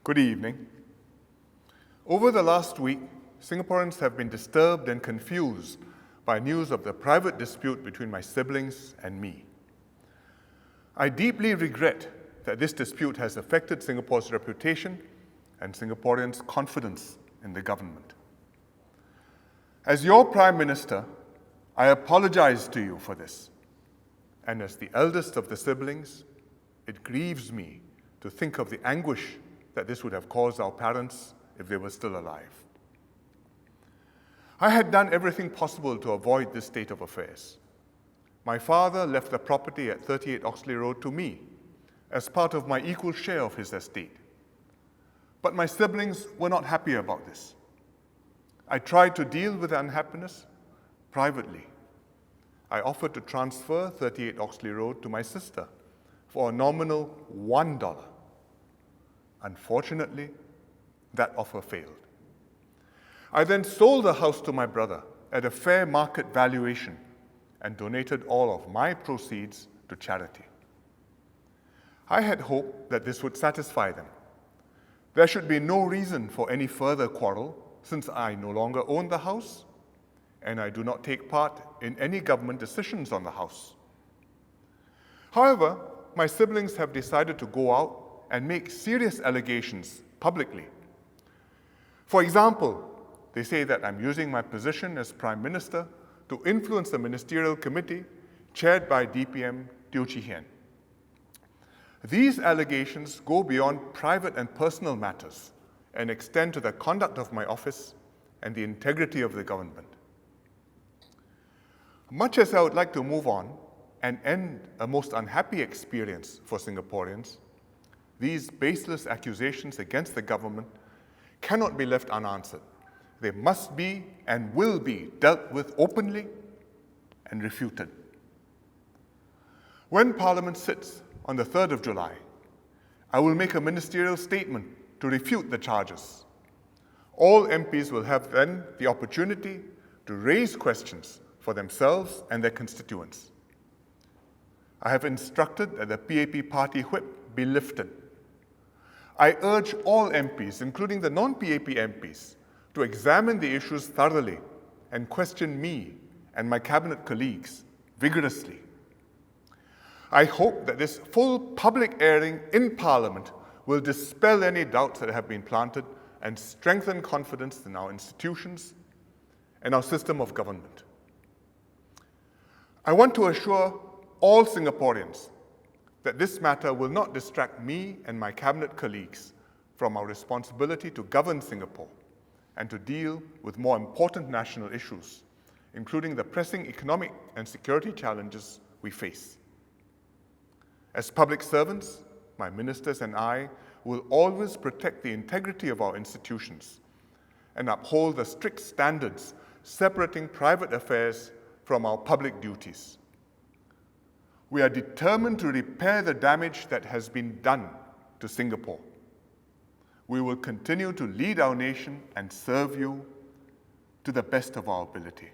Good evening. Over the last week, Singaporeans have been disturbed and confused by news of the private dispute between my siblings and me. I deeply regret that this dispute has affected Singapore's reputation and Singaporeans' confidence in the government. As your Prime Minister, I apologize to you for this. And as the eldest of the siblings, it grieves me to think of the anguish that this would have caused our parents if they were still alive. I had done everything possible to avoid this state of affairs. My father left the property at 38 Oxley Road to me as part of my equal share of his estate. But my siblings were not happy about this. I tried to deal with the unhappiness privately. I offered to transfer 38 Oxley Road to my sister for a nominal $1. Unfortunately, that offer failed. I then sold the house to my brother at a fair market valuation and donated all of my proceeds to charity. I had hoped that this would satisfy them. There should be no reason for any further quarrel since I no longer own the house and I do not take part in any government decisions on the house. However, my siblings have decided to go out and make serious allegations publicly. For example, they say that I'm using my position as Prime Minister to influence the ministerial committee chaired by DPM Teo Chee Hean. These allegations go beyond private and personal matters and extend to the conduct of my office and the integrity of the government. Much as I would like to move on and end a most unhappy experience for Singaporeans, these baseless accusations against the government cannot be left unanswered. They must be and will be dealt with openly and refuted. When Parliament sits on the 3rd of July, I will make a ministerial statement to refute the charges. All MPs will have then the opportunity to raise questions for themselves and their constituents. I have instructed that the PAP party whip be lifted. I urge all MPs, including the non-PAP MPs, to examine the issues thoroughly and question me and my cabinet colleagues vigorously. I hope that this full public airing in Parliament will dispel any doubts that have been planted and strengthen confidence in our institutions and our system of government. I want to assure all Singaporeans that this matter will not distract me and my cabinet colleagues from our responsibility to govern Singapore and to deal with more important national issues, including the pressing economic and security challenges we face. As public servants, my ministers and I will always protect the integrity of our institutions and uphold the strict standards separating private affairs from our public duties. We are determined to repair the damage that has been done to Singapore. We will continue to lead our nation and serve you to the best of our ability.